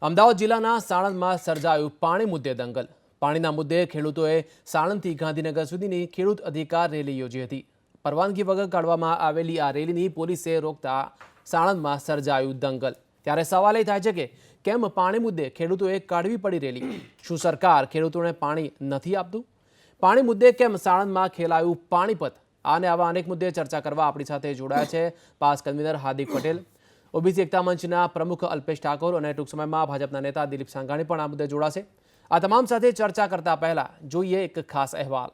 અમદાવાદ જિલ્લાના સાણંદમાં સર્જાયું પાણી મુદ્દે દંગલ। પાણીના મુદ્દે ખેડૂતોએ સાણંદથી ગાંધીનગર સુધીની ખેડૂત અધિકાર રેલી યોજી હતી। પરવાનગી વગર કાઢવામાં આવેલી આ રેલીની પોલીસે રોકતા સાણંદમાં સર્જાયું દંગલ। ત્યારે સવાલ એ થાય છે કે કેમ પાણી મુદ્દે ખેડૂતોએ કાઢવી પડી રેલી? શું સરકાર ખેડૂતોને પાણી નથી આપતું? પાણી મુદ્દે કેમ સાણંદમાં ખેલાયું પાણીપત? આને આવા અનેક મુદ્દે ચર્ચા કરવા આપણી સાથે જોડાયા છે pass convener Hardik Patel, OBC એકતા મંચના પ્રમુખ અલ્પેશ ઠાકોર અને ટૂંક સમયમાં ભાજપના નેતા દિલીપ સાંઘાણી પણ આ મુદ્દે જોડાશે। આ તમામ સાથે ચર્ચા કરતા પહેલા જોઈએ એક ખાસ અહેવાલ।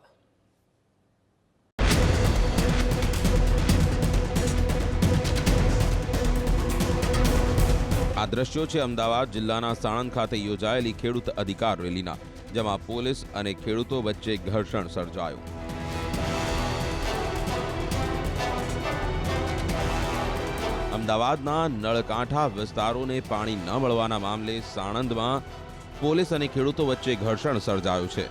આ દ્રશ્યો છે અમદાવાદ જિલ્લાના સાણંદ ખાતે યોજાયેલી ખેડૂત અધિકાર રેલીના, જેમાં પોલીસ અને ખેડૂતો વચ્ચે ઘર્ષણ સર્જાયું। અમદાવાદના નળકાંઠા વિસ્તારોને પાણી ન મળવાના મામલે સાણંદમાં પોલીસ અને ખેડૂતો વચ્ચે ઘર્ષણ સર્જાયું છે।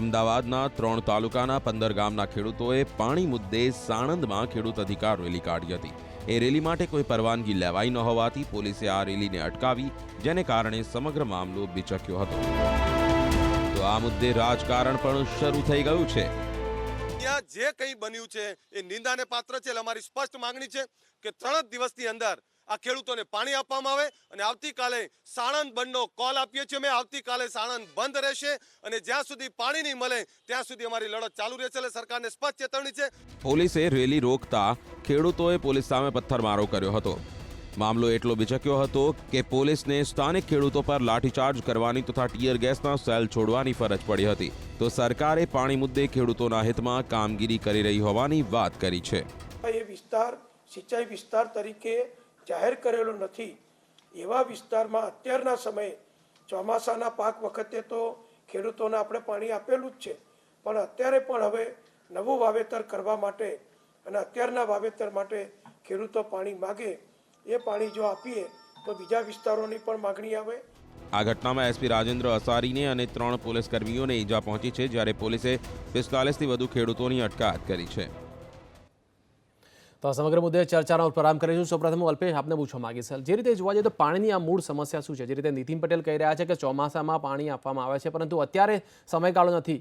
અમદાવાદના 3 તાલુકાના 15 ગામના ખેડૂતોએ પાણી મુદ્દે સાણંદમાં ખેડૂત અધિકાર રેલી કાઢી હતી। એ રેલી માટે કોઈ પરવાનગી લેવાઈ ન હોવાથી પોલીસે આ રેલીને અટકાવી, જેને કારણે સમગ્ર મામલો બિચક્યો હતો। તો આ મુદ્દે રાજકારણ પણ શરૂ થઈ ગયું છે। ત્યાં જે કંઈ બન્યું છે એ નિંદાને પાત્ર છે। અમારી સ્પષ્ટ માંગણી છે કે 3 દિવસની અંદર આ ખેડૂતોને પાણી આપવામાં આવે અને આવતીકાલે સાણંદ બંધનો કોલ આપીએ છીએ અમે। આવતીકાલે સાણંદ બંધ રહેશે અને જ્યાં સુધી પાણી નહીં મળે ત્યાં સુધી અમારી લડત ચાલુ રહેશે। એટલે સરકારને સ્પષ્ટ ચેતવણી છે। પોલીસે રેલી રોકતા ખેડૂતોએ પોલીસ સામે પથ્થરમારો કર્યો હતો। મામલો એટલો બિચક્યો હતો કે પોલીસને સ્થાનિક ખેડૂતો પર લાઠીચાર્જ કરવાની તથા ટીયર ગેસના સેલ છોડવાની ફરજ પડી હતી। તો સરકારે પાણી મુદ્દે ખેડૂતોના હિતમાં કામગીરી કરી રહી હોવાની વાત કરી છે। એ વિસ્તાર સિંચાઈ વિસ્તાર તરીકે જાહેર કરેલો નથી। એવા વિસ્તારમાં અત્યારના સમયે ચોમાસાના પાક વખતે તો ખેડૂતોને આપણે પાણી આપેલું જ છે, પણ અત્યારે પણ હવે નવું વાવેતર કરવા માટે અને અત્યારના વાવેતર માટે ખેડૂતો પાણી માગે, એ પાણી જો આપીએ તો બીજા વિસ્તારોની પણ માગણી આવે। આ ઘટનામાં એસપી રાજેન્દ્ર અસારીને અને 3 પોલીસ કર્મીઓને ઈજા પહોંચી છે, જ્યારે પોલીસે 45થી વધુ ખેડૂતોની અટકાયત કરી છે। તો આ સમગ્ર મુદ્દે ચર્ચાનો પ્રારંભ કરીશું। સૌપ્રથમ અલ્પેશ, આપને પૂછવા માંગીશ, જે રીતે જોવા જઈએ તો પાણીની આ મૂળ સમસ્યા શું છે? જે રીતે નીતિન પટેલ કહી રહ્યા છે કે ચોમાસામાં પાણી આપવામાં આવે છે, પરંતુ અત્યારે સમયગાળો નથી।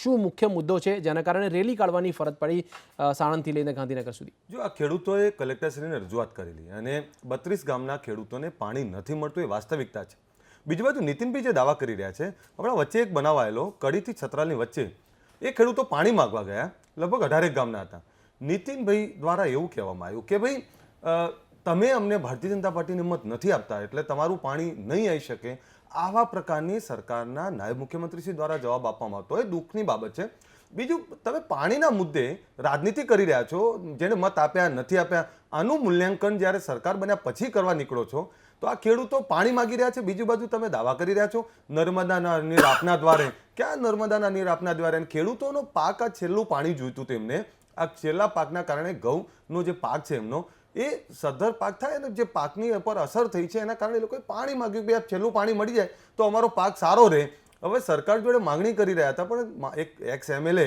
શું મુખ્ય મુદ્દો છે જેના કારણે રેલી કાઢવાની ફરજ પડી સાણંદથી લઈને ગાંધીનગર સુધી? જો આ ખેડૂતોએ કલેક્ટરશ્રીને રજૂઆત કરેલી અને 32 ગામના ખેડૂતોને પાણી નથી મળતું, એ વાસ્તવિકતા છે। બીજી બાજુ નીતિનભાઈ જે દાવા કરી રહ્યા છે, હમણાં વચ્ચે એક બનાવ આવેલો કડીથી છત્રાલની વચ્ચે, એ ખેડૂતો પાણી માગવા ગયા, લગભગ 18 ગામના હતા। નીતિનભાઈ દ્વારા એવું કહેવામાં આવ્યું કે ભાઈ તમે અમને ભારતીય જનતા પાર્ટીની મત નથી આપતા એટલે તમારું પાણી નહીં આવી શકે। આવા પ્રકારની સરકારના નાયબ મુખ્યમંત્રીશ્રી દ્વારા જવાબ આપવામાં આવતો એ દુઃખની બાબત છે। બીજું, તમે પાણીના મુદ્દે રાજનીતિ કરી રહ્યા છો, જેને મત આપ્યા નથી આપ્યા આનું મૂલ્યાંકન જ્યારે સરકાર બન્યા પછી કરવા નીકળો છો, તો આ ખેડૂતો પાણી માગી રહ્યા છે, બીજી બાજુ તમે દાવા કરી રહ્યા છો નર્મદાના નીર આપના દ્વારે। ક્યાં નર્મદાના નીર આપના દ્વારે? ખેડૂતોનો પાક આ છેલ્લું પાણી જોઈતું તેમને, આ છેલ્લા પાકના કારણે ઘઉંનો જે પાક છે એમનો એ સદ્ધર પાક થાય અને જે પાકની પર અસર થઈ છે એના કારણે લોકોએ પાણી માગ્યું કે છેલ્લું પાણી મળી જાય તો અમારો પાક સારો રહે। હવે સરકાર જોડે માંગણી કરી રહ્યા હતા, પણ એક એક્સ એમએલએ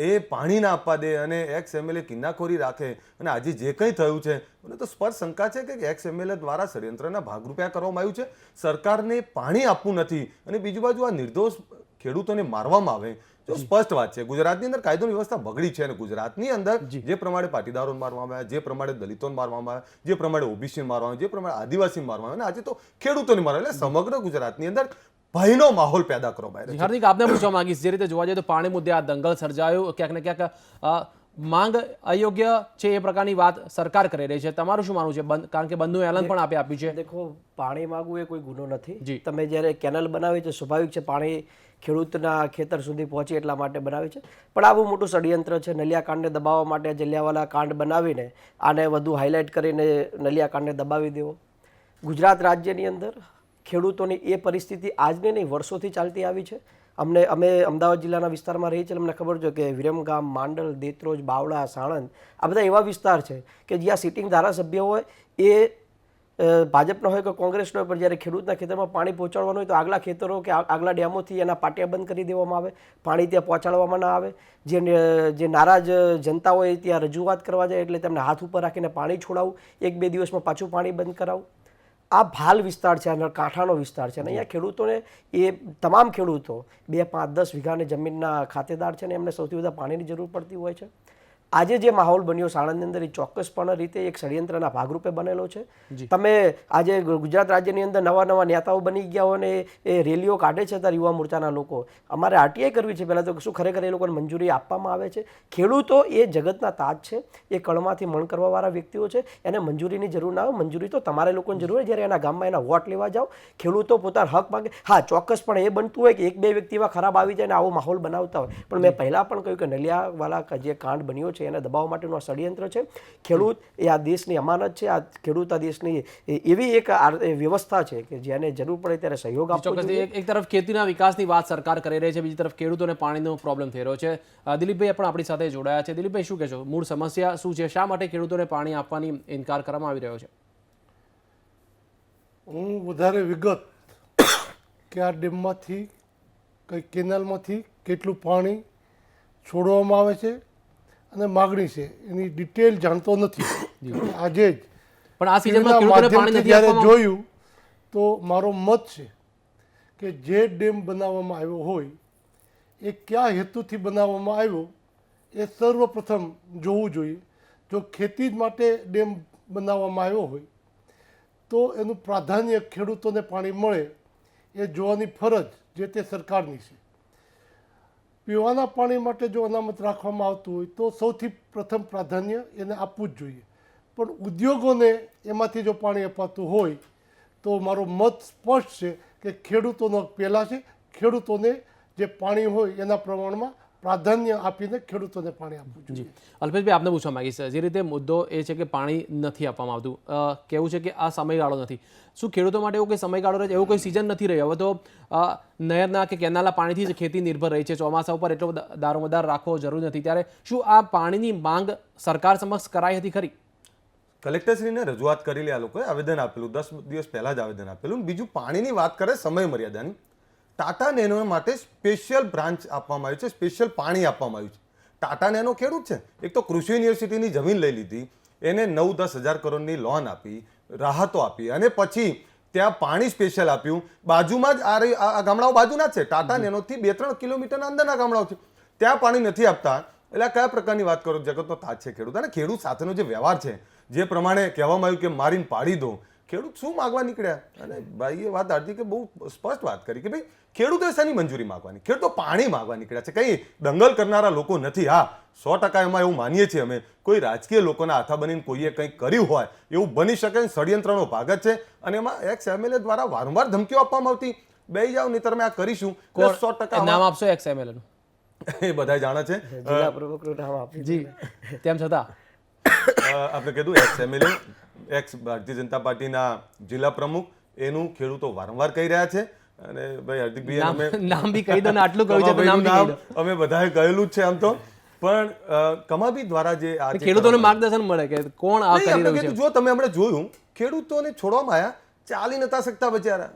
એ પાણી ના આપવા દે અને એક્સ એમએલએ કિન્નાખોરી રાખે, અને આજે જે કંઈ થયું છે મને તો સ્પષ્ટ શંકા છે કે એક્સ એમએલએ દ્વારા ષડયંત્રના ભાગરૂપે આ કરવામાં આવ્યું છે। સરકારને પાણી આપવું નથી અને બીજી બાજુ આ નિર્દોષ ખેડૂતોને મારવામાં આવે તો સ્પષ્ટ વાત છે ગુજરાતની અંદર કાયદો વ્યવસ્થા બગડી છે। અને ગુજરાતની અંદર જે પ્રમાણે પાટીદારોને મારવામાં આવ્યા, જે પ્રમાણે દલિતોને મારવામાં આવ્યા, જે પ્રમાણે ઓબીસીને મારવામાં આવ્યા, જે પ્રમાણે આદિવાસીને મારવામાં આવ્યા, આજે તો ખેડૂતોને મારવામાં આવ્યા, એટલે સમગ્ર ગુજરાતની અંદર ભયનો માહોલ પેદા કરવામાં આવ્યો છે। હાર્દિક, આપને પૂછવા માંગીશ, જે રીતે જોવા જઈએ તો પાણી મુદ્દે આ દંગલ સર્જાયો, ક્યાંક ને ક્યાંક માંગ અયોગ્ય છે એ પ્રકારની વાત સરકાર કરી રહી છે। તમારું શું માનવું છે? કારણ કે બંધનું એલાન પણ આપ્યું છે। દેખો, પાણી માગવું એ કોઈ ગુનો નથી। તમે જ્યારે કેનલ બનાવી છે, સ્વાભાવિક છે પાણી ખેડૂતના ખેતર સુધી પહોંચે એટલા માટે બનાવી છે, પણ આવું મોટું ષડયંત્ર છે નલિયા કાંડને દબાવવા માટે। જલિયાવાલા કાંડ બનાવીને આને વધુ હાઇલાઇટ કરીને નલિયા કાંડને દબાવી દેવો। ગુજરાત રાજ્યની અંદર ખેડૂતોની એ પરિસ્થિતિ આજની નહીં, વર્ષોથી ચાલતી આવી છે। અમે અમદાવાદ જિલ્લાના વિસ્તારમાં રહીએ છીએ, અમને ખબર છે કે વિરમગામ, માંડલ, દેત્રોજ, બાવળા, સાણંદ આ બધા એવા વિસ્તાર છે કે જ્યાં સિટિંગ ધારાસભ્ય હોય એ ભાજપનો હોય કે કોંગ્રેસનો હોય, પણ જ્યારે ખેડૂતના ખેતરમાં પાણી પહોંચાડવાનું હોય તો આગલા ખેતરો કે આગલા ડેમોથી એના પાટિયા બંધ કરી દેવામાં આવે, પાણી ત્યાં પહોંચાડવામાં ના આવે. જે નારાજ જનતા હોય ત્યાં રજૂઆત કરવા જાય એટલે તેમને હાથ ઉપર રાખીને પાણી છોડાવવું, 1-2 દિવસમાં પાછું પાણી બંધ કરાવવું. આ ભાલ વિસ્તાર છે, આ કાંઠાનો વિસ્તાર છે અને અહીંયા ખેડૂતોને, એ તમામ ખેડૂતો 2, 5, 10 વીઘાની જમીનના ખાતેદાર છે અને એમને સૌથી વધારે પાણીની જરૂર પડતી હોય છે. આજે જે માહોલ બન્યો સાણંદની અંદર એ ચોક્કસપણે રીતે એક ષડયંત્રના ભાગરૂપે બનેલો છે. તમે આજે ગુજરાત રાજ્યની અંદર નવા નેતાઓ બની ગયા હોય ને એ રેલીઓ કાઢે છે ત્યારે યુવા મોરચાના લોકો, અમારે આરટીઆઈ કરવી છે પહેલાં તો શું ખરેખર એ લોકોને મંજૂરી આપવામાં આવે છે? ખેડૂતો એ જગતના તાજ છે, એ કળમાંથી મણ કરવાવાળા વ્યક્તિઓ છે, એને મંજૂરીની જરૂર ના હોય. મંજૂરી તો તમારે લોકોની જરૂર હોય જ્યારે એના ગામમાં એના વોટ લેવા જાઓ. ખેડૂતો પોતાના હક માગે. હા, ચોક્કસપણે એ બનતું હોય કે 1-2 વ્યક્તિ એવા ખરાબ આવી જાય ને આવો માહોલ બનાવતા હોય, પણ મેં પહેલાં પણ કહ્યું કે નલિયાવાલા જે કાંડ બન્યો છે એને દબાવવા માટેનું આ ષડયંત્ર છે. ખેડૂત એ આ દેશની અમાનત છે. આ ખેડૂત આ દેશની એવી એક વ્યવસ્થા છે કે જેને જરૂર પડે ત્યારે સહયોગ આપવો જોઈએ. એક તરફ ખેતીના વિકાસની વાત સરકાર કરી રહી છે, બીજી તરફ ખેડૂતોને પાણીનો પ્રોબ્લેમ થઈ રહ્યો છે. દિલીપભાઈ પણ આપણી સાથે જોડાયા છે. દિલીપભાઈ, શું કહેશો? મૂળ સમસ્યા શું છે? શા માટે ખેડૂતોને પાણી આપવાની ઇનકાર કરવામાં આવી રહ્યો છે? હું વધારે વિગત કે આ ડેમમાંથી કઈ કેનાલમાંથી કેટલું પાણી છોડવામાં આવે છે અને માગણી છે એની ડિટેલ જાણતો નથી. આજે જ પણ આ સિઝનમાં ખેડૂતોને પાણી નથી જ્યારે આપવામાં જોયું તો મારો મત છે કે જે ડેમ બનાવવામાં આવ્યો હોય એ કયા હેતુથી બનાવવામાં આવ્યો એ સર્વપ્રથમ જોવું જોઈએ. જો ખેતી જ માટે ડેમ બનાવવામાં આવ્યો હોય તો એનું પ્રાધાન્ય ખેડૂતોને પાણી મળે એ જોવાની ફરજ જે તે સરકારની છે. પીવાના પાણી માટે જો અનામત રાખવામાં આવતું હોય તો સૌથી પ્રથમ પ્રાધાન્ય એને આપવું જ જોઈએ. પણ ઉદ્યોગોને એમાંથી જો પાણી અપાતું હોય તો મારો મત સ્પષ્ટ છે કે ખેડૂતોનો પહેલાં છે. ખેડૂતોને જે પાણી હોય એના પ્રમાણમાં પ્રાધાન્ય આપીને ખેડૂતોને પાણી આપવું જોઈએ. અલ્પેશભાઈ, આપને પૂછવા માંગીશ, જે રીતે મુદ્દો એ છે કે પાણી નથી આપવામાં આવતું, કેવું છે કે આ સમયગાળો નથી. શું ખેડૂતો માટે એવો કોઈ સમયગાળો રહે, એવો કોઈ સિઝન નથી રહ્યો? હવે તો નહેરના કે કેનાલના પાણીથી જ ખેતી નિર્ભર રહી છે. ચોમાસા ઉપર એટલો દારોમદાર રાખવો જરૂર નથી. ત્યારે શું આ પાણીની માંગ સરકાર સમક્ષ કરાઈ હતી ખરી? કલેક્ટરશ્રીને રજૂઆત કરેલી આ લોકોએ આવેદન આપેલું, 10 દિવસ પહેલાં જ આવેદન આપેલું. બીજું, પાણીની વાત કરે સમય મર્યાદાની, ટાટા નેનો માટે સ્પેશિયલ બ્રાન્ચ આપવામાં આવી છે, સ્પેશિયલ પાણી આપવામાં આવ્યું છે. ટાટા નેનો ખેડૂત છે, એક તો કૃષિ યુનિવર્સિટીની જમીન લઈ લીધી, એને 9-10 હજાર કરોડની લોન આપી, રાહતો આપી અને પછી ત્યાં પાણી સ્પેશિયલ આપ્યું. બાજુમાં જ આ ગામડાઓ બાજુના જ છે, ટાટા નેનોથી 2-3 કિલોમીટરના અંદરના ગામડાઓ છે, ત્યાં પાણી નથી આપતા. એટલે આ કયા પ્રકારની વાત કરો? જગતનો તાજ છે ખેડૂત. અને ખેડૂત સાથેનો જે વ્યવહાર છે, જે પ્રમાણે કહેવામાં આવ્યું કે મારીને પાડી દો, ખેડૂત શું માગવા નીકળ્યા? અને ભાઈએ વાત હાર્દિકે બહુ સ્પષ્ટ વાત કરી કે ભાઈ ખેડૂતોએ શાની મંજૂરી માગવાની? ખેડૂતો પાણી માગવા નીકળ્યા છે, કંઈ દંગલ કરનારા લોકો નથી. હા, 100% એમાં એવું માનીએ છીએ અમે, કોઈ રાજકીય લોકોના હાથા બનીને કોઈએ કંઈક કર્યું હોય એવું બની શકે, ષડયંત્રનો ભાગ જ છે. અને એમાં એક્સ એમએલએ દ્વારા વારંવાર ધમકીઓ આપવામાં આવતી, બેસી જાઓ નહીં તમે આ કરીશું. 100% નામ આપશો એક્સ એમએલએ નું? એ બધા જાણે છે. જિલ્લા પ્રમુખનું નામ આપ્યું જી, તેમ છતાં આપણે કીધું x MLA, x Bharatiya Janata પાર્ટીના જિલ્લા પ્રમુખ, એનું ખેડૂતો વારંવાર કહી રહ્યા છે. અને ભાઈ હાર્દિકભાઈ, નામ બી કહી દો ને, આટલું કહ્યું છે તો નામ બી કહી દો. અમે બધાએ કહેલું જ છે આમ તો, પણ કમાબી દ્વારા જે આ ખેડૂતોને માર્ગદર્શન મળે કે કોણ આ કરી રહ્યું છે. જો તમે હમણાં જોયું, ખેડૂતોને છોડવામાં આવ્યા, ચાલી નતા શકતા બચારા.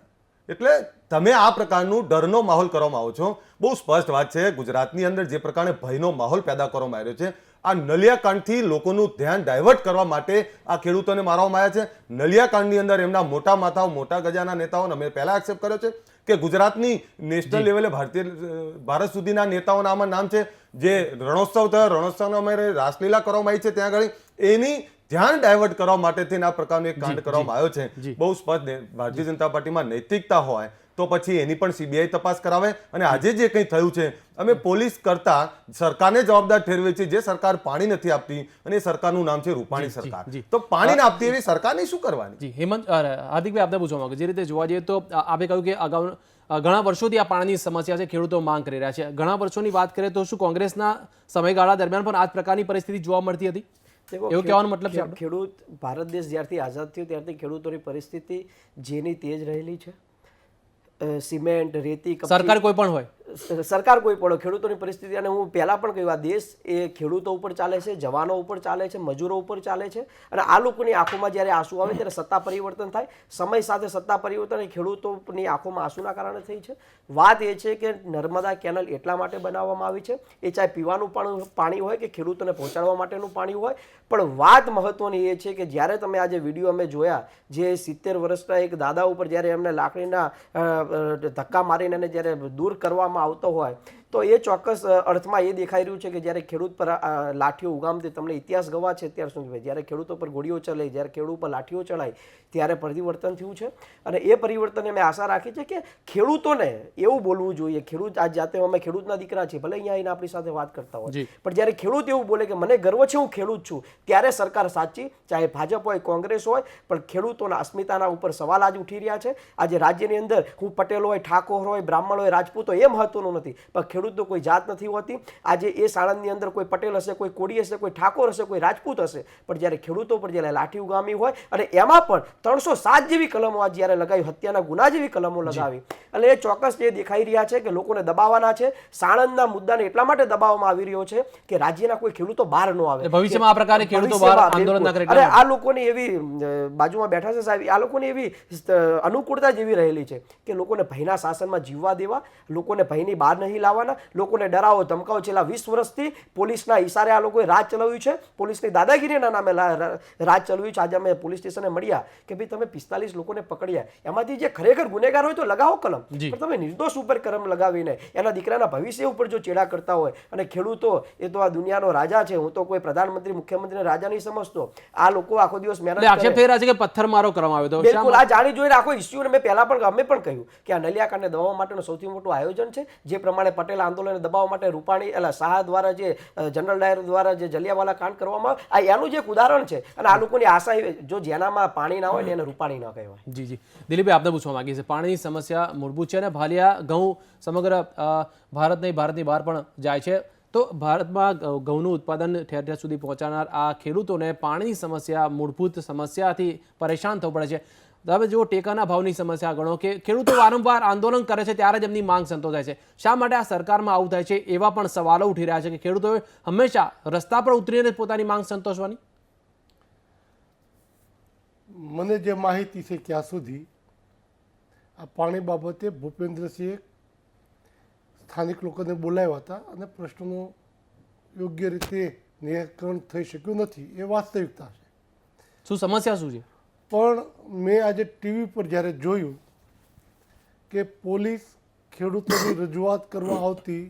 એટલે તમે આ પ્રકારનું ડરનો માહોલ કરવામાં આવો છો. બહુ સ્પષ્ટ વાત છે, ગુજરાતની અંદર જે પ્રકારે ભયનો માહોલ પેદા કરવામાં આવ્યો છે, આ નલિયાકાંડથી લોકોનું ધ્યાન ડાયવર્ટ કરવા માટે આ ખેડૂતોને મારવામાં આવ્યા છે. નલિયાકાંડની અંદર એમના મોટા માથાઓ, મોટા ગજાના નેતાઓને અમે પહેલા એક્સેપ્ટ કર્યો છે કે ગુજરાતની નેશનલ લેવલે ભારત સુધીના નેતાઓના આમાં નામ છે. જે રણોત્સવ થયો, રણોત્સવનો અમારે રાસલીલા કરવામાં આવી છે, ત્યાં આગળ એની ધ્યાન ડાયવર્ટ કરવા માટે આ પ્રકારનો એક કાંડ કરવામાં આવ્યો છે. બહુ સ્પષ્ટ ભારતીય જનતા પાર્ટીમાં નૈતિકતા હોય તો પછી એની પણ સીબીઆઈ તપાસ કરાવે. અને આજે જે કંઈ થયું છે, અમે પોલીસ કરતા સરકારને જવાબદાર ઠેરવીએ છીએ. જે સરકાર પાણી નથી આપતી અને એ સરકારનું નામ છે રૂપાણી સરકાર, તો પાણી ના આપતી એવી સરકારની શું કરવાની? જી હેમંત, હાર્દિકભાઈ, આપને પૂછવા માંગુ, જે રીતે જોવા જઈએ તો આપે કહ્યું કે અગાઉ ઘણા વર્ષોથી આ પાણીની સમસ્યા છે, ખેડૂતો માંગ કરી રહ્યા છે. ઘણા વર્ષોની વાત કરીએ તો શું કોંગ્રેસના સમયગાળા દરમિયાન પણ આ જ પ્રકારની પરિસ્થિતિ જોવા મળતી હતી? એવું કહેવાનો મતલબ છે ખેડૂત, ભારત દેશ જ્યારથી આઝાદ થયો ત્યારથી ખેડૂતોની પરિસ્થિતિ જેની તેજ રહેલી છે. સિમેન્ટ, રેતી, સરકાર કોઈ પણ હોય, સરકાર કોઈ પડો ખેડૂતોની પરિસ્થિતિ, અને હું પહેલાં પણ કહ્યું, આ દેશ એ ખેડૂતો ઉપર ચાલે છે, જવાનો ઉપર ચાલે છે, મજૂરો ઉપર ચાલે છે, અને આ લોકોની આંખોમાં જ્યારે આંસુ આવે ત્યારે સત્તા પરિવર્તન થાય. સમય સાથે સત્તા પરિવર્તન એ ખેડૂતોની આંખોમાં આંસુના કારણે થઈ છે. વાત એ છે કે નર્મદા કેનલ એટલા માટે બનાવવામાં આવી છે, એ ચાહે પીવાનું પાણી હોય કે ખેડૂતોને પહોંચાડવા માટેનું પાણી હોય, પણ વાત મહત્વની એ છે કે જ્યારે તમે આજે વિડીયો અમે જોયા, જે 70 વર્ષના એક દાદા ઉપર જ્યારે એમને લાકડીના ધક્કા મારીને એને જ્યારે દૂર કરવામાં આવતો હોય, તો એ ચોક્કસ અર્થમાં એ દેખાઈ રહ્યું છે કે જ્યારે ખેડૂત પર લાઠીઓ ઉગામતી, તમને ઇતિહાસ ગવા છે અત્યાર સુધી, જ્યારે ખેડૂતો પર ગોળીઓ ચલાવી, જ્યારે ખેડૂત પર લાઠીઓ ચલાવી, ત્યારે પરિવર્તન થયું છે. અને એ પરિવર્તનને મેં આશા રાખી છે કે ખેડૂતોને એવું બોલવું જોઈએ. ખેડૂત આજ જાતે અમે ખેડૂતના દીકરા છીએ, ભલે અહીંયા આવીને આપણી સાથે વાત કરતા હોય, પણ જ્યારે ખેડૂત એવું બોલે કે મને ગર્વ છે, હું ખેડૂત છું, ત્યારે સરકાર સાચી, ચાહે ભાજપ હોય, કોંગ્રેસ હોય, પણ ખેડૂતોના અસ્મિતાના ઉપર સવાલ આજ ઉઠી રહ્યા છે. આજે રાજ્યની અંદર હું પટેલ હોય, ઠાકોર હોય, બ્રાહ્મણ હોય, રાજપૂત હોય, એ મહત્વનું નથી, પણ ખેડૂત તો કોઈ જાત નથી હોતી. આજે એ સાણંદની અંદર કોઈ પટેલ હશે, કોઈ કોળી હશે, કોઈ ઠાકોર હશે, કોઈ રાજપૂત હશે, પણ જ્યારે ખેડૂતો પર જ્યારે લાઠી ઉગામી હોય, અને એમાં પણ 307 જેવી કલમો આજે જ્યારે લગાવી, હત્યાના ગુના જેવી કલમો લગાવી, અને એ ચોક્કસ એ દેખાઈ રહ્યા છે કે લોકોને દબાવવાના છે. સાણંદના મુદ્દાને એટલા માટે દબાવવામાં આવી રહ્યો છે કે રાજ્યના કોઈ ખેડૂતો બહાર ન આવે. ભવિષ્યમાં આ પ્રકારે ખેડૂતો બહાર આંદોલન ના કરે. અને આ લોકોની એવી બાજુમાં બેઠા છે સાહેબ, આ લોકોની એવી અનુકૂળતા જેવી રહેલી છે કે લોકોને ભયના શાસનમાં જીવવા દેવા, લોકોને ભયની બહાર નહીં લાવવાના, લોકોને ડરાવો ધમકાવો. છેલ્લા 20 વર્ષથી પોલીસના ઇશારે આ લોકોએ રાજ ચલાવ્યું છે, પોલીસની દાદાગીરીના નામે રાજ ચલાવ્યું છે. આજે અમે પોલીસ સ્ટેશને મળ્યા કે ભાઈ તમે 45 લોકોને પકડ્યા, એમાંથી જે ખરેખર ગુનેગાર હોય તો લગાવો કલમ, પણ તમે નિર્દોષ ઉપર કલમ લગાવીને એના દીકરાના ભવિષ્ય ઉપર જો ચેડા કરતા હોય, અને ખેડૂતો એ તો આ દુનિયાનો રાજા છે, હું તો કોઈ પ્રધાનમંત્રી મુખ્યમંત્રીને રાજા નહીં સમજતો. આ લોકો આખો દિવસ મહેનત આક્ષેપ થઈ રહ્યા છે કે પથ્થરમારો કરવામાં આવ્યો હતો. બિલકુલ, આ જાણી જોઈને આખો ઇસ્યુ, મેં પહેલા પણ અમે પણ કહ્યું કે આ નલિયાકાંડને દબાવવા માટેનું સૌથી મોટું આયોજન છે. જે પ્રમાણે પટેલ આંદોલનને દબાવવા માટે રૂપાણી શાહ દ્વારા જે જનરલ ડાયર દ્વારા જે જલિયાવાલા કાંડ કરવામાં આવે, આ એનું જ એક ઉદાહરણ છે. અને આ લોકોની આશા, જો જેનામાં પાણી ના હોય ને એને રૂપાણી ના કહેવાય. જી જી દિલીપભાઈ, આપને પૂછવા માંગીએ છીએ, પાણીની સમસ્યા મૂળભૂત છે, અને ભાલિયા ઘઉં સમગ્ર ભારતની બહાર પણ જાય છે, તો ભારતમાં ઘઉંનું ઉત્પાદન ઠેર ઠેર સુધી પહોંચાડનાર આ ખેડૂતોને પાણીની સમસ્યા, મૂળભૂત સમસ્યાથી પરેશાન થવું પડે છે. હવે જો ટેકાના ભાવની સમસ્યા ગણો કે ખેડૂતો વારંવાર આંદોલન કરે છે ત્યારે જ એમની માંગ સંતોષાય છે, શા માટે આ સરકારમાં આવું થાય છે? એવા પણ સવાલો ઉઠી રહ્યા છે કે ખેડૂતોએ હંમેશા રસ્તા પર ઉતરીને પોતાની માંગ સંતોષવાની. મને જે માહિતી છે ત્યાં સુધી આ પાણી બાબતે ભૂપેન્દ્રસિંહે સ્થાનિક લોકોને બોલાવ્યા હતા, અને પ્રશ્નનું યોગ્ય રીતે નિરાકરણ થઈ શક્યું નથી, એ વાસ્તવિકતા છે. શું સમસ્યા શું છે? પણ મેં આજે ટીવી પર જ્યારે જોયું કે પોલીસ ખેડૂતોની રજૂઆત કરવા આવતી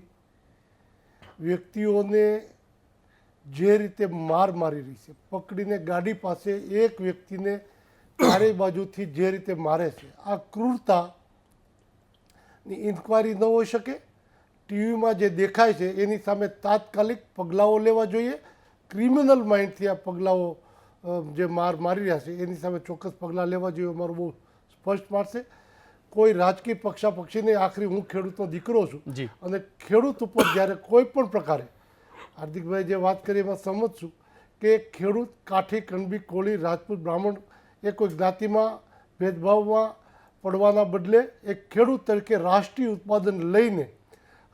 વ્યક્તિઓને જે રીતે મારી રહી છે, પકડીને ગાડી પાસે એક વ્યક્તિને ચારે બાજુથી જે રીતે મારે છે, આ ક્રૂરતાની ઇન્કવાયરી ન હોઈ શકે. ટીવીમાં જે દેખાય છે એની સામે તાત્કાલિક પગલાઓ લેવા જોઈએ. ક્રિમિનલ માઇન્ડથી આ પગલાઓ જે મારી રહ્યા છે એની સામે ચોક્કસ પગલાં લેવા જોઈએ, અમારું બહુ સ્પષ્ટ મારશે. કોઈ રાજકીય પક્ષાપક્ષીને, આખરી હું ખેડૂતનો દીકરો છું, અને ખેડૂત ઉપર જ્યારે કોઈ પણ પ્રકારે, હાર્દિકભાઈ જે વાત કરી એમાં સમજ છું કે ખેડૂત કાઠી, કણબી, કોળી, રાજપૂત, બ્રાહ્મણ એ કોઈ જ્ઞાતિમાં ભેદભાવમાં પડવાના બદલે એક ખેડૂત તરીકે રાષ્ટ્રીય ઉત્પાદન લઈને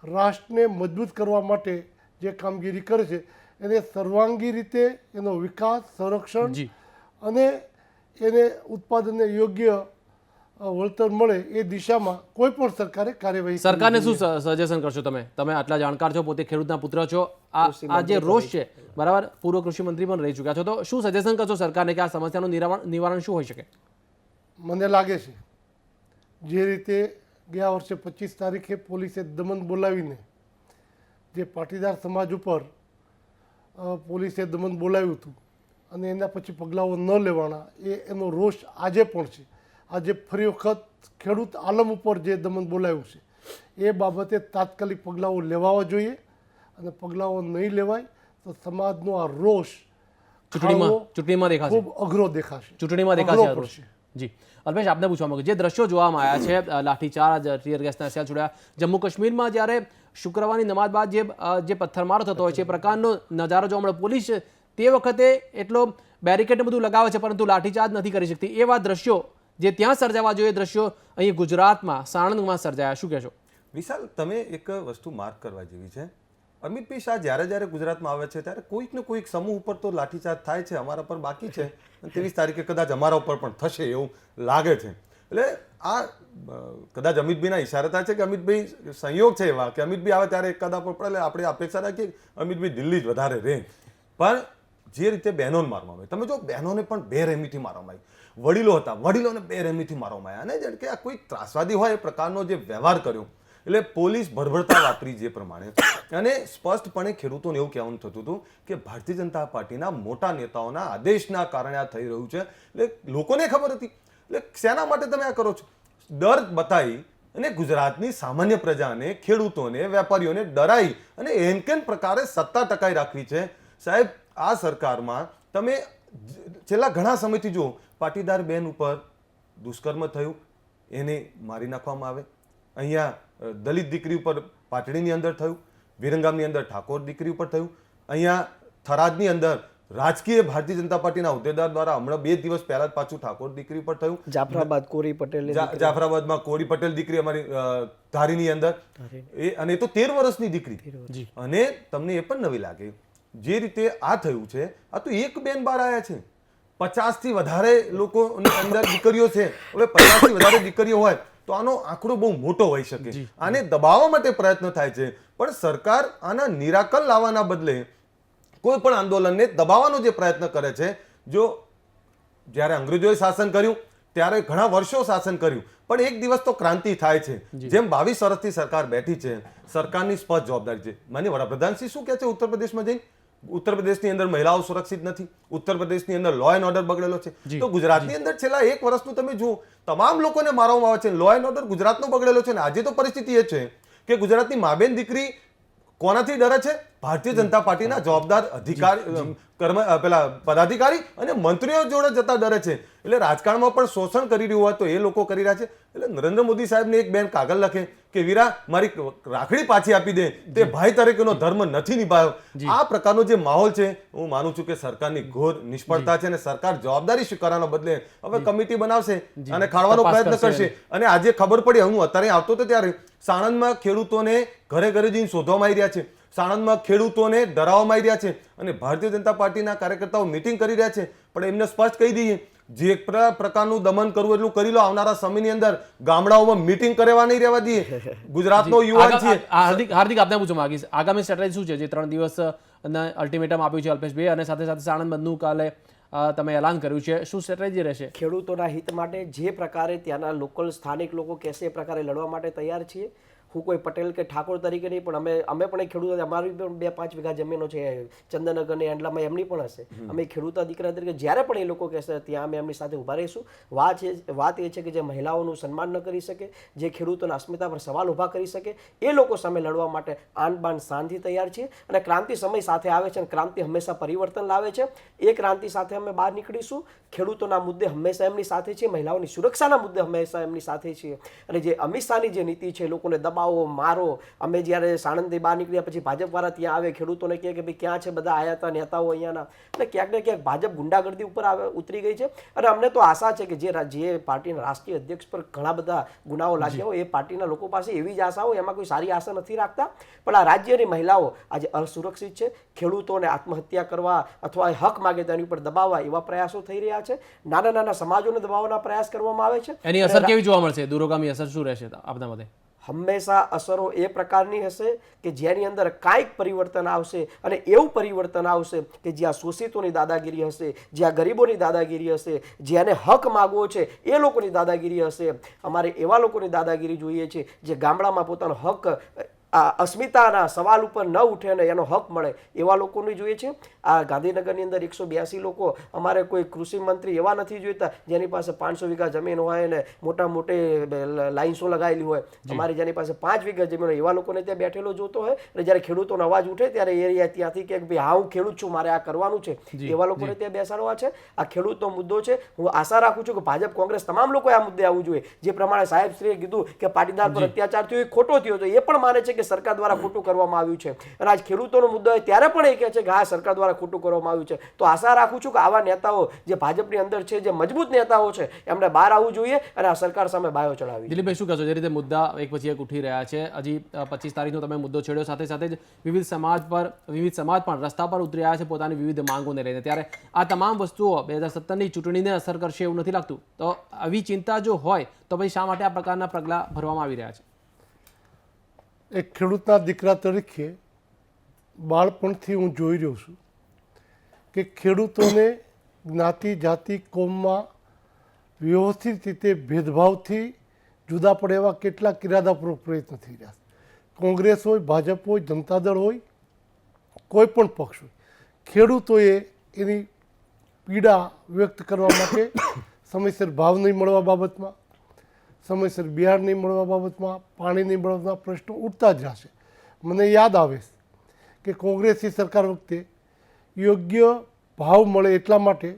રાષ્ટ્રને મજબૂત કરવા માટે જે કામગીરી કરે છે, એને સર્વાંગી રીતે એનો વિકાસ, સંરક્ષણ અને એને ઉત્પાદનને યોગ્ય વળતર મળે એ દિશામાં કોઈ પણ સરકારે કાર્યવાહી. સરકારને શું સજેશન કરશો તમે? તમે આટલા જાણકાર છો, પોતે ખેડૂતના પુત્ર છો, આ જે રોષ છે, બરાબર, પૂર્વ કૃષિ મંત્રી પણ રહી ચૂક્યા છો, તો શું સજેશન કરશો સરકારને કે આ સમસ્યાનું નિવારણ શું હોઈ શકે? મને લાગે છે જે રીતે ગયા વર્ષે 25 તારીખે પોલીસે દમન બોલાવીને જે પાટીદાર સમાજ ઉપર પોલીસે દમન બોલાવ્યું હતું, અને એના પછી પગલાઓ ન લેવાના, એનો રોષ આજે પણ છે. આજે ફરી વખત ખેડૂત આલમ ઉપર જે દમન બોલાવ્યું છે એ બાબતે તાત્કાલિક પગલાઓ લેવા જોઈએ, અને પગલાઓ નહીં લેવાય તો સમાજનો આ રોષ ચૂંટણીમાં દેખાશે, ખૂબ અઘરો દેખાશે, ચૂંટણીમાં દેખાશે. જી અલ્પેશ, આપને પૂછવા માંગુ, જે દ્રશ્યો જોવામાં આવ્યા છે, લાઠીચાર્જ, ટીયર ગેસના સેલ છોડ્યા, જમ્મુ કાશ્મીરમાં જ્યારે શુક્રવારની નમાઝ બાદ જે પથ્થરમારો થતો હોય છે, એ પ્રકારનો નજારો જોવા મળે. પોલીસ તે વખતે એટલો બેરિકેડ બધું લગાવે છે પરંતુ લાઠીચાર્જ નથી કરી શકતી. એવા દ્રશ્યો જે ત્યાં સર્જાવા જોઈએ, દ્રશ્યો અહીં ગુજરાતમાં, સાણંદમાં સર્જાયા, શું કહેશો? વિશાલ, તમે એક વસ્તુ માર્ક કરવા જેવી છે. અમિતભાઈ શાહ જ્યારે ગુજરાતમાં આવે છે ત્યારે કોઈક ને કોઈક સમૂહ ઉપર તો લાઠીચાર્જ થાય છે. અમારા પર બાકી છે, 23 તારીખે કદાચ અમારા ઉપર પણ થશે એવું લાગે છે. એટલે આ કદાચ અમિતભાઈના ઇશારા થાય છે કે અમિતભાઈ સંયોગ છે એવા કે અમિતભાઈ આવે ત્યારે એકાદા પર પડે. આપણે અપેક્ષા રાખીએ અમિતભાઈ દિલ્હી જ વધારે રહે. પણ જે રીતે બહેનોને મારવામાં આવે, તમે જો બહેનોને પણ બેરહેમીથી મારવામાં આવી, વડીલો હતા, વડીલોને બેરહેમીથી મારવામાં આવ્યા. અને જેમ કે આ કોઈ ત્રાસવાદી હોય એ પ્રકારનો જે વ્યવહાર કર્યો, એટલે પોલીસ ભરભરતા વાપરી જે પ્રમાણે. અને સ્પષ્ટપણે ખેડૂતોને એવું કહેવાનું થતું હતું કે ભારતીય જનતા પાર્ટીના મોટા નેતાઓના આદેશના કારણે આ થઈ રહ્યું છે. એટલે લોકોને ખબર હતી. એટલે શેના માટે તમે આ કરો છો? ડર બતાવી અને ગુજરાતની સામાન્ય પ્રજાને, ખેડૂતોને, વેપારીઓને ડરાઈ અને એનકેન પ્રકારે સત્તા ટકાઈ રાખવી છે. સાહેબ, આ સરકારમાં તમે છેલ્લા ઘણા સમયથી જુઓ, પાટીદાર બેન ઉપર દુષ્કર્મ થયું, એને મારી નાખવામાં આવે. અહીંયા દલિત દીકરી ઉપર પાટડીની અંદર થયું, વિરંગામની અંદર ઠાકોર દીકરી ઉપર થયું, અહીંયા થરાદની અંદર રાજકીય ભારતીય જનતા પાર્ટીના હોદ્દેદાર દ્વારા હમણાં 2 દિવસ પહેલા જ પાછું ઠાકોર દીકરી પર થયું. જાફરાબાદમાં કોરી પટેલ દીકરી અમારી ધારીની અંદર, અને એ તો 13 વર્ષની દીકરી. અને તમને એ પણ નવી લાગે જે રીતે આ થયું છે, આ તો એક બેન બહાર આવ્યા છે. 50 થી વધારે લોકોની અંદર દીકરીઓ છે. હવે 50 થી વધારે દીકરીઓ હોય તો આનો આંકડો બહુ મોટો હોઈ શકે. આને દબાવવા માટે પ્રયત્ન થાય છે, પણ સરકાર આના નિરાકરણ લાવવાના બદલે કોઈ પણ આંદોલનને દબાવવાનો જે પ્રયત્ન કરે છે. જો જ્યારે અંગ્રેજોએ શાસન કર્યું ત્યારે ઘણા વર્ષો શાસન કર્યું, પણ એક દિવસ તો ક્રાંતિ થાય છે. જેમ 22 વર્ષથી સરકાર બેઠી છે, સરકારની સ્પષ્ટ જવાબદારી છે. માનનીય વડાપ્રધાનશ્રી શું કહે છે ઉત્તર પ્રદેશમાં જઈને? ઉત્તર પ્રદેશની અંદર મહિલાઓ સુરક્ષિત નથી, ઉત્તર પ્રદેશની અંદર લો એન્ડ ઓર્ડર બગડેલો છે. તો ગુજરાતની અંદર છેલ્લા 1 વર્ષનું તમે જુઓ, તમામ લોકોને મારવામાં આવે છે, લો એન્ડ ઓર્ડર ગુજરાતનો બગડેલો છે. ને આજે તો પરિસ્થિતિ એ છે કે ગુજરાતની મા બેન દીકરી કોનાથી ડરે છે? ભારતીય જનતા પાર્ટીના જવાબદાર અધિકારી, પદાધિકારી અને મંત્રીઓ જોડે જતા ડરે છે. એટલે રાજકારણમાં પણ શોષણ કરી રહ્યું હોય તો એ લોકો કરી રહ્યા છે. એટલે નરેન્દ્ર મોદી સાહેબને એક બેન કાગળ લખે કે વીરા મારી રાખડી પાછી આપી દે, તે ભાઈ તરીકેનો ધર્મ નથી નિભાવ્યો. આ પ્રકારનો જે માહોલ છે, હું માનું છું કે સરકારની ઘોર નિષ્ફળતા છે. અને સરકાર જવાબદારી સ્વીકારવાના બદલે હવે કમિટી બનાવશે અને ખાળવાનો પ્રયત્ન કરશે. અને આજે ખબર પડી, હું અત્યારે આવતો હતો ત્યારે સાણંદમાં ખેડૂતોને ઘરે ઘરે જઈને શોધવામાં આવી રહ્યા છે. સાણંદમાં ખેડૂતોને ડરાવવામાં આવી રહ્યા છે. અને ભારતીય જનતા પાર્ટીના કાર્યકર્તાઓ મિટિંગ કરી રહ્યા છે. પણ એમને સ્પષ્ટ કહી દઈએ, જે પ્રકારનું દમન કરવું એટલું કરી લો. આવનારા સમયની અંદર ગામડાઓમાં મિટિંગ કરવા નહીં રહેવા દઈએ. ગુજરાતનો યુવાન છે. હાર્દિક, આપને પૂછવા માંગીશ, આગામી સ્ટ્રેટેજી શું છે? જે 3 દિવસ અલ્ટિમેટમ આપ્યું છે અલ્પેશભાઈ, અને સાથે સાથે સાણંદ બંધનું કાલે તમે એલાન કર્યું છે, શું સ્ટ્રેટેજી રહેશે? ખેડૂતોના હિત માટે જે પ્રકારે ત્યાંના લોકલ સ્થાનિક લોકો કહેશે એ પ્રકારે લડવા માટે તૈયાર છીએ. હું કોઈ પટેલ કે ઠાકોર તરીકે નહીં, પણ અમે પણ એક ખેડૂત, અમારી પણ 2-5 વીઘા જમીનો છે ચંદનનગર અને એંડલામાં, એમની પણ હશે. અમે ખેડૂતા દીકરા તરીકે જ્યારે પણ એ લોકો કહેશે ત્યાં અમે એમની સાથે ઊભા રહીશું. વાત એ છે કે જે મહિલાઓનું સન્માન ન કરી શકે, જે ખેડૂતોના અસ્મિતા પર સવાલ ઊભા કરી શકે, એ લોકો સામે લડવા માટે આન બાન શાનથી તૈયાર છીએ. અને ક્રાંતિ સમય સાથે આવે છે, અને ક્રાંતિ હંમેશા પરિવર્તન લાવે છે. એ ક્રાંતિ સાથે અમે બહાર નીકળીશું. ખેડૂતોના મુદ્દે હંમેશા એમની સાથે છીએ, મહિલાઓની સુરક્ષાના મુદ્દે હંમેશા એમની સાથે છીએ. અને જે અમિત શાહની જે નીતિ છે, લોકોને દબાવો, મારો, અમે જ્યારે સાણંદથી બહાર નીકળ્યા પછી ભાજપવાળા ત્યાં આવે, ખેડૂતોને કહે કે ભાઈ ક્યાં છે બધા આયા હતા નેતાઓ અહીંયાના. એટલે ક્યાંક ને ક્યાંક ભાજપ ગુંડાગર્દી ઉપર ઉતરી ગઈ છે. અને અમને તો આશા છે કે જે પાર્ટીના રાષ્ટ્રીય અધ્યક્ષ પર ઘણા બધા ગુનાઓ લાગ્યા હોય, એ પાર્ટીના લોકો પાસે એવી જ આશા હોય, એમાં કોઈ સારી આશા નથી રાખતા. પણ આ રાજ્યની મહિલાઓ આજે અસુરક્ષિત છે. ખેડૂતોને આત્મહત્યા કરવા અથવા હક માગે તેની ઉપર દબાવવા એવા પ્રયાસો થઈ રહ્યા છે. નાના નાના સમાજોને દબાવવાના પ્રયાસ કરવામાં આવે છે. એની અસર કેવી જોવા મળશે? દૂરોગામી અસર શું રહેશે આપના મતે? હંમેશા અસરો એ પ્રકારની હશે કે જેની અંદર કાંઈક પરિવર્તન આવશે. અને એવું પરિવર્તન આવશે કે જ્યાં શોષિતોની દાદાગીરી હશે, જ્યાં ગરીબોની દાદાગીરી હશે, જેને હક માગવો છે એ લોકોની દાદાગીરી હશે. અમારે એવા લોકોની દાદાગીરી જોઈએ છે જે ગામડામાં પોતાનો હક, અસ્મિતાના સવાલ ઉપર ન ઉઠે અને એનો હક મળે, એવા લોકોને જોઈએ છે. આ ગાંધીનગરની અંદર 182 લોકો, અમારે કોઈ કૃષિ મંત્રી એવા નથી જોઈતા જેની પાસે 500 વીઘા જમીન હોય અને મોટી લાઇન્સો લગાવેલી હોય. અમારે જેની પાસે 5 વીઘા જમીન હોય એવા લોકોને ત્યાં બેઠેલો જોતો હોય. અને જ્યારે ખેડૂતોનો અવાજ ઉઠે ત્યારે એ ત્યાંથી કે ભાઈ હા હું ખેડૂત છું, મારે આ કરવાનું છે, એવા લોકોને ત્યાં બેસાડવા છે. આ ખેડૂતનો મુદ્દો છે. હું આશા રાખું છું કે ભાજપ, કોંગ્રેસ, તમામ લોકો આ મુદ્દે આવવું જોઈએ. જે પ્રમાણે સાહેબશ્રીએ કીધું કે પાટીદાર પર અત્યાચાર થયો એ ખોટો થયો છે, એ પણ માને છે કે સરકાર દ્વારા ખોટું કરવામાં આવ્યું છે, અને આજ ખેડૂતોનો મુદ્દો હોય ત્યારે પણ એ કહે છે કે હા સરકાર દ્વારા ખોટું કરવામાં આવ્યું છે. તો આશા રાખું છું કે આવા નેતાઓ જે ભાજપની અંદર છે, જે મજબૂત નેતાઓ છે, એમને બહાર આવવું જોઈએ અને આ સરકાર સામે બાયો ચડાવવી. દિલીપભાઈ, શું કહેશો? જે રીતે મુદ્દા એક પછી એક ઉઠી રહ્યા છે, હજી 25 તારીખનો તમે મુદ્દો છેડ્યો, સાથે સાથે જ વિવિધ સમાજ પણ રસ્તા પર ઉતરી રહ્યા છે પોતાની વિવિધ માંગોને લઈને, ત્યારે આ તમામ વસ્તુઓ 2017ની ચૂંટણીને અસર કરશે એવું નથી લાગતું? તો આવી ચિંતા જો હોય તો પછી શા માટે આ પ્રકારના પગલાં ભરવામાં આવી રહ્યા છે? એક ખેડૂતના દીકરા તરીકે બાળપણથી હું જોઈ રહ્યો છું કે ખેડૂતોને જ્ઞાતિ જાતિ કોમમાં વ્યવસ્થિત રીતે ભેદભાવથી જુદા પડે એવા કેટલાક ઇરાદાપૂર્વક પ્રયત્ન થઈ રહ્યા છે. કોંગ્રેસ હોય, ભાજપ હોય, જનતા દળ હોય, કોઈ પણ પક્ષ હોય, ખેડૂતોએ એની પીડા વ્યક્ત કરવા માટે સમયસર ભાવ નહીં મળવા બાબતમાં, સમયસર બિયારણ નહીં મળવા બાબતમાં, પાણી નહીં મળવાના પ્રશ્નો ઉઠતા જ રહેશે. મને યાદ આવે કે કોંગ્રેસની સરકાર વખતે યોગ્ય ભાવ મળે એટલા માટે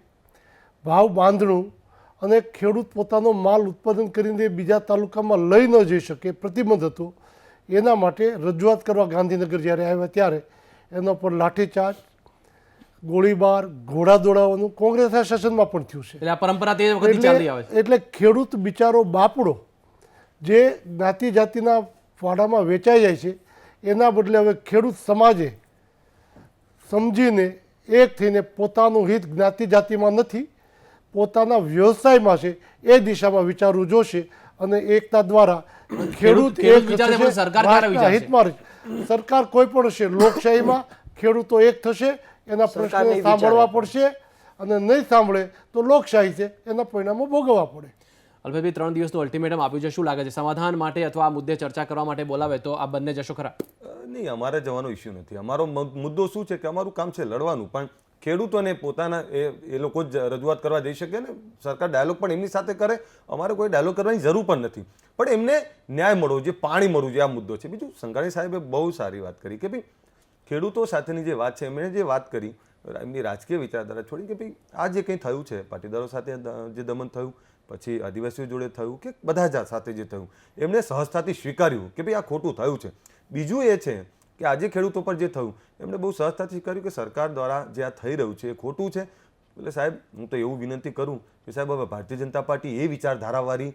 ભાવ બાંધણું અને ખેડૂત પોતાનો માલ ઉત્પાદન કરીને બીજા તાલુકામાં લઈ ન જઈ શકે પ્રતિબંધ હતો. એના માટે રજૂઆત કરવા ગાંધીનગર જ્યારે આવ્યા ત્યારે એના પર લાઠીચાર્જ, ગોળીબાર, ઘોડા દોડાવવાનું કોંગ્રેસના શાસનમાં પણ થયું છે. એટલે આ પરંપરા તે વખતથી ચાલી આવે છે. એટલે ખેડૂત બિચારો બાપડો જે જ્ઞાતિ જાતિના વાડામાં વેચાઈ જાય છે, એના બદલે હવે ખેડૂત સમાજે સમજીને એક થઈને પોતાનું હિત જ્ઞાતિ જાતિમાં નથી, પોતાના વ્યવસાયમાં છે, એ દિશામાં વિચારવું જોશે અને એકતા દ્વારા ખેડૂત હિતમાં સરકાર કોઈ પણ હશે, લોકશાહીમાં ખેડૂતો એક થશે, એના પ્રશ્નો સાંભળવા પડશે અને નહીં સાંભળે તો લોકશાહી છે એના પરિણામો ભોગવવા પડે. અલ્પેશભાઈ, 3 દિવસનું અલ્ટિમેટમ આપ્યું છે, શું લાગે છે સમાધાન માટે અથવા આ મુદ્દે ચર્ચા કરવા માટે બોલાવે તો આ બંને જશો ખરા? નહીં, અમારે જવાનો ઇસ્યુ નથી. અમારો મુદ્દો શું છે કે અમારું કામ છે લડવાનું, પણ ખેડૂતોને પોતાના એ લોકો જ રજૂઆત કરવા જઈ શકે ને, સરકાર ડાયલોગ પણ એમની સાથે કરે, અમારે કોઈ ડાયલોગ કરવાની જરૂર પણ નથી, પણ એમને ન્યાય મળવો જોઈએ, પાણી મળવું જોઈએ, આ મુદ્દો છે. બીજું સંઘાણી સાહેબે બહુ સારી વાત કરી કે ભાઈ ખેડૂતો સાથેની જે વાત છે, એમણે જે વાત કરી એમની રાજકીય વિચારધારા છોડી કે ભાઈ આ જે કંઈ થયું છે, પાટીદારો સાથે જે દમન થયું, પછી આદિવાસીઓ જોડે થયું કે બધા સાથે જે થયું, એમણે સહજતાથી સ્વીકાર્યું કે ભાઈ આ ખોટું થયું છે. બીજું એ છે કે આજે ખેડૂતો પર જે થયું, એમણે બહુ સહજતાથી સ્વીકાર્યું કે સરકાર દ્વારા જે આ થઈ રહ્યું છે એ ખોટું છે. એટલે સાહેબ, હું તો એવું વિનંતી કરું કે સાહેબ હવે ભારતીય જનતા પાર્ટી એ વિચારધારાવાળી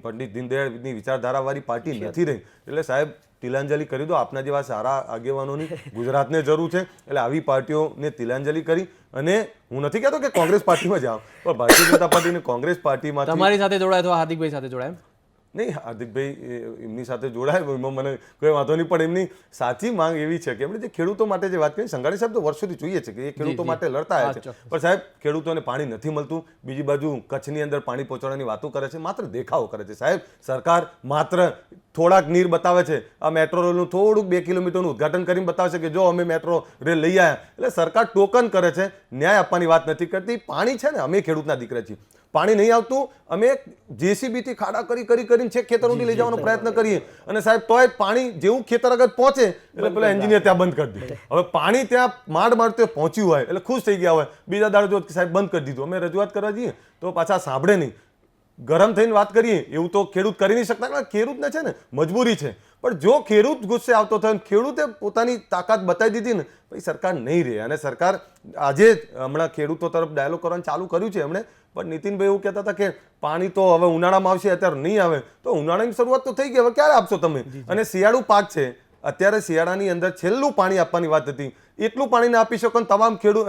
પંડિત દીનદયાળની વિચારધારાવાળી પાર્ટી નથી રહી. એટલે સાહેબ, તિલાંજલિ કરી દો આપના જેવા સારા આગેવાનોની ગુજરાતને જરૂર છે. એટલે આવી પાર્ટીઓને તિલાંજલિ કરી, અને હું નથી કહેતો કે કોંગ્રેસ પાર્ટીમાં જાઓ, પણ ભારતીય જનતા પાર્ટી અને કોંગ્રેસ પાર્ટીમાં તમારી સાથે જોડાય તો હાર્દિકભાઈ સાથે જોડાય? નહીં, હાર્દિકભાઈ એમની સાથે જોડાય એમાં મને કોઈ વાંધો નહીં, પણ એમની સાચી માંગ એવી છે કે એમણે જે ખેડૂતો માટે જે વાત કરી, સંઘાણી સાહેબ તો વર્ષોથી જોઈએ છે કે એ ખેડૂતો માટે લડતા આવ્યા છે, પણ સાહેબ ખેડૂતોને પાણી નથી મળતું. બીજી બાજુ કચ્છની અંદર પાણી પહોંચાડવાની વાતો કરે છે, માત્ર દેખાવો કરે છે. સાહેબ, સરકાર માત્ર થોડાક નીર બતાવે છે, આ મેટ્રો રેલનું થોડુંક 2 કિલોમીટરનું ઉદઘાટન કરીને બતાવે છે કે જો અમે મેટ્રો રેલ લઈ આવ્યા. એટલે સરકાર ટોકન કરે છે, ન્યાય આપવાની વાત નથી કરતી. પાણી છે ને, અમે ખેડૂતના દીકરા છીએ, પાણી નહીં આવતું, અમે જેસીબીથી ખાડા કરીને છેક ખેતર સુધી લઈ જવાનો પ્રયત્ન કરીએ, અને સાહેબ તોય પાણી જેવું ખેતર આગળ પહોંચે એટલે પેલા એન્જિનિયર ત્યાં બંધ કરી દે. હવે પાણી ત્યાં માંડ પહોંચ્યું હોય એટલે ખુશ થઈ ગયા હોય, બીજા દાડે જો સાહેબ બંધ કરી દીધું. અમે રજૂઆત કરવા જઈએ તો પાછા સાંભળે નહીં, ગરમ થઈને વાત કરીએ એવું તો ખેડૂત કરી નહીં શકતા. ખેડૂતને છે ને મજબૂરી છે, પણ જો ખેડૂત ગુસ્સે આવતો થયો, ખેડૂતે પોતાની તાકાત બતાવી દીધી ને, પછી સરકાર નહીં રહે. અને સરકાર આજે હમણાં ખેડૂતો તરફ ડાયલોગ કરવાનું ચાલુ કર્યું છે એમણે, પણ નીતિનભાઈ એવું કહેતા હતા કે પાણી તો હવે ઉનાળામાં આવશે, અત્યારે નહીં આવે. તો ઉનાળાની શરૂઆત તો થઈ ગઈ, હવે ક્યારે આપશો તમે? અને શિયાળુ પાક છે, અત્યારે શિયાળાની અંદર છેલ્લું પાણી આપવાની વાત હતી, એટલું પાણી ના આપી શકો. તમામ ખેડૂત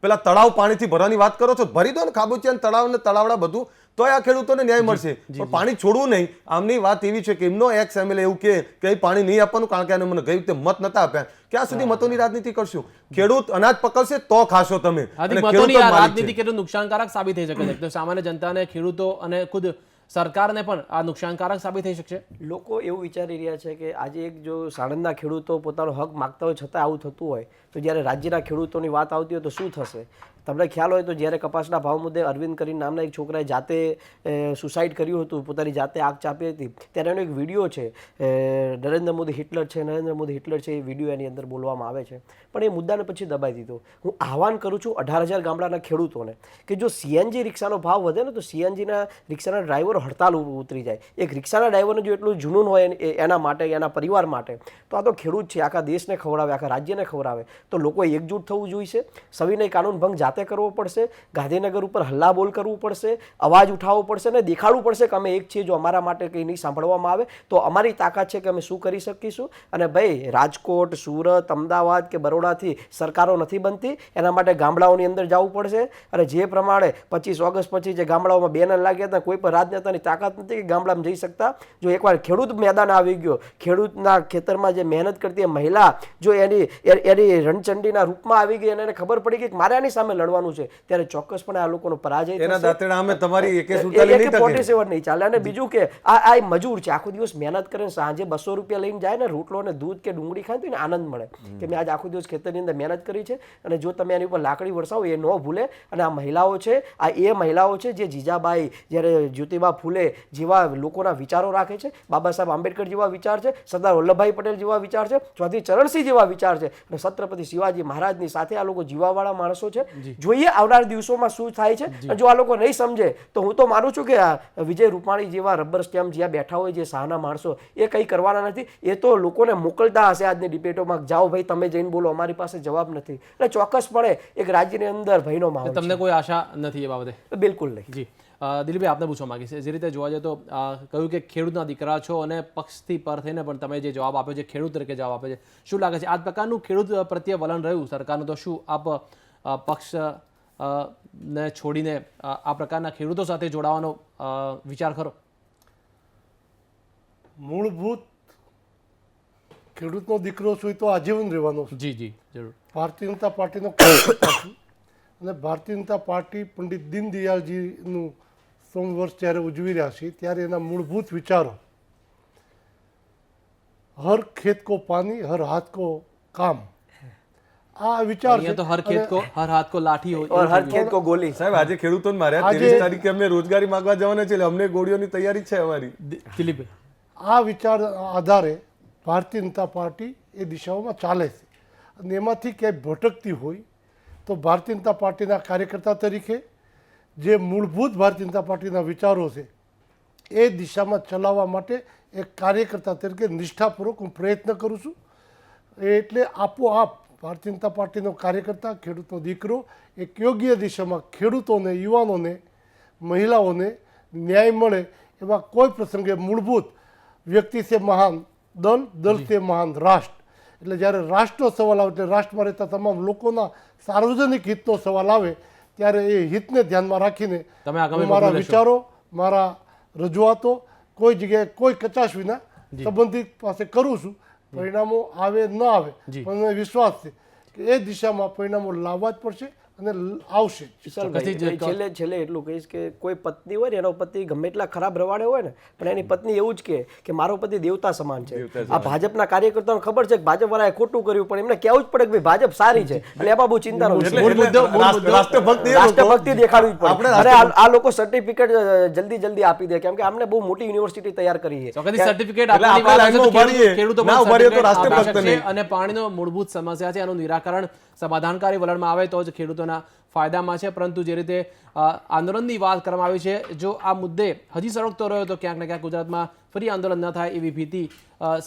પેલા તળાવ પાણીથી ભરવાની વાત કરો છો, ભરી દો ને ખાબોચિયા તળાવ ને તળાવડા બધું, તો આ ખેડૂતોને ન્યાય મળશે. પણ પાણી છોડવું નહીં. આમની વાત એવી છે કે એમનો એક્સ એમએલએ એવું કે પાણી નહીં આપવાનું, કારણ કે મને ગઈ રીતે મત નતા આપ્યા. ક્યાં સુધી મતોની રાજનીતિ કરશું? ખેડૂત અનાજ પકવશે તો ખાશો તમે. રાજનીતિ કેટલું નુકસાનકારક સાબિત થઈ શકે છે તો સામાન્ય જનતાને, ખેડૂતો અને ખુદ સરકારને પણ આ નુકસાનકારક સાબિત થઈ શકશે. લોકો એવું વિચારી રહ્યા છે કે આજે એક જો સાણંદના ખેડૂતો પોતાનો હક માગતા હોય છતાં આવું થતું હોય, તો જ્યારે રાજ્યના ખેડૂતોની વાત આવતી હોય તો શું થશે? તમને ખ્યાલ હોય તો જ્યારે કપાસના ભાવ મુદ્દે અરવિંદ કરીને નામના એક છોકરાએ જાતે સુસાઇડ કર્યું હતું, પોતાની જાતે આગ ચાપી હતી, ત્યારે એનો એક વિડીયો છે, નરેન્દ્ર મોદી હિટલર છે, એ વિડીયો એની અંદર બોલવામાં આવે છે, પણ એ મુદ્દાને પછી દબાઈ દીધો. હું આહવાન કરું છું 18,000 ગામડાના ખેડૂતોને કે જો સીએનજી રિક્ષાનો ભાવ વધે ને તો સીએનજીના રિક્ષાના ડ્રાઈવરો હડતાલ ઉતરી જાય. એક રિક્ષાના ડ્રાઈવરને જો એટલું જુનૂન હોય એના માટે, એના પરિવાર માટે, તો આ તો ખેડૂત છે, આખા દેશને ખવડાવે, આખા રાજ્યને ખવડાવે. તો લોકોએ એકજૂટ થવું જોઈશે. સવિનય કાનૂન ભંગ જાતે કરવો પડશે. ગાંધીનગર ઉપર હલ્લાબોલ કરવું પડશે, અવાજ ઉઠાવવો પડશે અને દેખાડવું પડશે કે અમે એક છીએ. જો અમારા માટે કંઈ નહીં સાંભળવામાં આવે તો અમારી તાકાત છે કે અમે શું કરી શકીશું. અને ભાઈ, રાજકોટ, સુરત, અમદાવાદ કે બરોડાથી સરકારો નથી બનતી. એના માટે ગામડાઓની અંદર જવું પડશે. અને જે પ્રમાણે 25 ઓગસ્ટ પછી જે ગામડાઓમાં બેનર લાગ્યા હતા, કોઈ પણ રાજનેતાની તાકાત નથી કે ગામડામાં જઈ શકતા. જો એકવાર ખેડૂત મેદાન આવી ગયો, ખેડૂતના ખેતરમાં જે મહેનત કરતી મહિલા જો એની રણચંડીના રૂપમાં આવી ગઈ અને એને ખબર પડી કે મારે આની સામે લડવાનું છે, ત્યારે ચોક્કસપણે આ લોકોનો પરાજય એના થશે. દાંતેડા અમે તમારી AK-47 નહીં ચાલે. અને બીજું કે આ મજૂર છે, આખો દિવસ મહેનત કરે, સાંજે 200 રૂપિયા લઈને જાય ને, રોટલો ને દૂધ કે ડુંગળી ખાય તો એને આનંદ મળે કે મેં આજ આખો દિવસ ખેતરની અંદર મહેનત કરી છે. અને જો તમે એની ઉપર લાકડી વરસાવો એ ન ભૂલે. અને આ મહિલાઓ છે, આ એ મહિલાઓ છે જે જીજાબાઈ, જ્યારે જ્યોતિબા ફૂલે જેવા લોકોના વિચારો રાખે છે, બાબા સાહેબ આંબેડકર જેવા વિચાર છે, સરદાર વલ્લભભાઈ પટેલ જેવા વિચાર છે, ચૌધરી ચરણસિંહ જેવા વિચાર છે, અને છત્રપતિ શિવાજી મહારાજની સાથે આ લોકો જીવાવાળા માણસો છે. જોઈએ આવનાર દિવસોમાં શું થાય છે. અને જો આ લોકો નહીં સમજે તો હું તો માનું છું કે વિજય રૂપાણી જેવા રબર સ્ટેમ્પ જ્યાં બેઠા હોય, જે સાહના માણસો, એ કંઈ કરવાના નથી. એ તો લોકોને મોકલતા હશે આજની ડિબેટોમાં, જાઓ ભાઈ તમે જઈને બોલો, અમારી પાસે જવાબ નથી. એટલે ચોક્કસપણે એક રાજ્યની અંદર ભયનો માહોલ. તમને કોઈ આશા નથી એ બાબતે? બિલકુલ નહીં. જી, દિલીપભાઈ, આપને પૂછવા માંગીશ, જે રીતે જોવા જાય તો કહ્યું કે ખેડૂતના દીકરા છો અને પક્ષથી પર થઈને પણ તમે જે જવાબ આપ્યો છે, ખેડૂત તરીકે જવાબ આપ્યો છે, શું લાગે છે આ પ્રકારનું ખેડૂત પ્રત્યે વલણ રહ્યું સરકારનું? તો શું આપ પક્ષ ને છોડીને આ પ્રકારના ખેડૂતો સાથે જોડાવાનો વિચાર ખરો? મૂળભૂત ખેડૂતનો દીકરો છું તો આજીવન રહેવાનો છું. જી જી, જરૂર. ભારતીય જનતા પાર્ટીનો કાર્યકર્તા છું. અને ભારતીય જનતા પાર્ટી પંડિત દીનદયાળજીનું 100 વર્ષ જ્યારે ઉજવી રહ્યા છે, ત્યારે એના મૂળભૂત વિચારો, હર ખેત કો પાણી, હર હાથ કો કામ, આ વિચાર છે. તો હર ખેત કો હર હાથ કો લાઠી હોય ઓર હર ખેત કો ગોલી. સાહેબ, આજે ખેડૂતોને માર્યા, 23 તારીખે અમને રોજગારી માંગવા જવાના છે, એટલે અમને ગોળીઓની તૈયારી છે અમારી. દિલીપભાઈ, આ વિચાર આધારે ભારતીય જનતા પાર્ટી એ દિશાઓમાં ચાલે છે. અને એમાંથી ક્યાંય ભટકતી હોય તો ભારતીય જનતા પાર્ટીના કાર્યકર્તા તરીકે જે મૂળભૂત ભારતીય જનતા પાર્ટીના વિચારો છે એ દિશામાં ચલાવવા માટે એક કાર્યકર્તા તરીકે નિષ્ઠાપૂર્વક હું પ્રયત્ન કરું છું. એટલે આપોઆપ ભારતીય જનતા પાર્ટીનો કાર્યકર્તા, ખેડૂતનો દીકરો એક યોગ્ય દિશામાં ખેડૂતોને, યુવાનોને, મહિલાઓને ન્યાય મળે એવા કોઈ પ્રસંગે મૂળભૂત વ્યક્તિ છે મહાન, દલ છે મહાન રાષ્ટ્ર. એટલે જ્યારે રાષ્ટ્રનો સવાલ આવે, એટલે રાષ્ટ્રમાં રહેતા તમામ લોકોના સાર્વજનિક હિતનો સવાલ આવે, ત્યારે એ હિતને ધ્યાનમાં રાખીને હું મારા વિચારો, મારા રજૂઆતો કોઈ જગ્યાએ કોઈ કચાશ વિના સંબંધિત પાસે કરું છું. પરિણામો આવે ન આવે, પણ મને વિશ્વાસ છે કે એ દિશામાં પરિણામો લાવવા જ પડશે અને આવશે. છેલ્લે એટલું કહીશ કે કોઈ પત્ની હોય ને, એનો પતિ ગમે એટલા ખરાબ રવાડે હોય ને, પણ એની પત્ની એવું જ કે મારો પતિ દેવતા સમાન છે. આ ભાજપના કાર્યકર્તાઓને ખબર છે કે ભાજપવાળાએ ખોટું કર્યું, પણ એમને કહેવું જ પડે કે ભાઈ ભાજપ સારી છે. એટલે એમાં બહુ ચિંતા રાષ્ટ્રભક્તિ દેખાડવી જ પડે. અને આ લોકો સર્ટિફિકેટ જલ્દી આપી દે, કેમ કે આમને બહુ મોટી યુનિવર્સિટી તૈયાર કરી છે. અને પાણીનો મૂળભૂત સમસ્યા છે, એનું નિરાકરણ સમાધાનકારી વલણમાં આવે તો જ ખેડૂતોના ફાયદામાં છે. પરંતુ જે રીતે આંદોલનની વાત કરવામાં આવી છે, જો આ મુદ્દે હજી સળગતો રહ્યો તો ક્યાંક ને ક્યાંક ગુજરાતમાં ફરી આંદોલન ન થાય એવી ભીતિ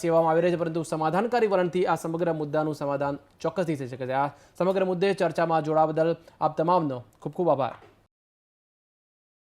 સેવામાં આવી રહી છે. પરંતુ સમાધાનકારી વલણથી આ સમગ્ર મુદ્દાનું સમાધાન ચોક્કસથી થઈ શકે છે. આ સમગ્ર મુદ્દે ચર્ચામાં જોડાવા બદલ આપ તમામનો ખૂબ ખૂબ આભાર.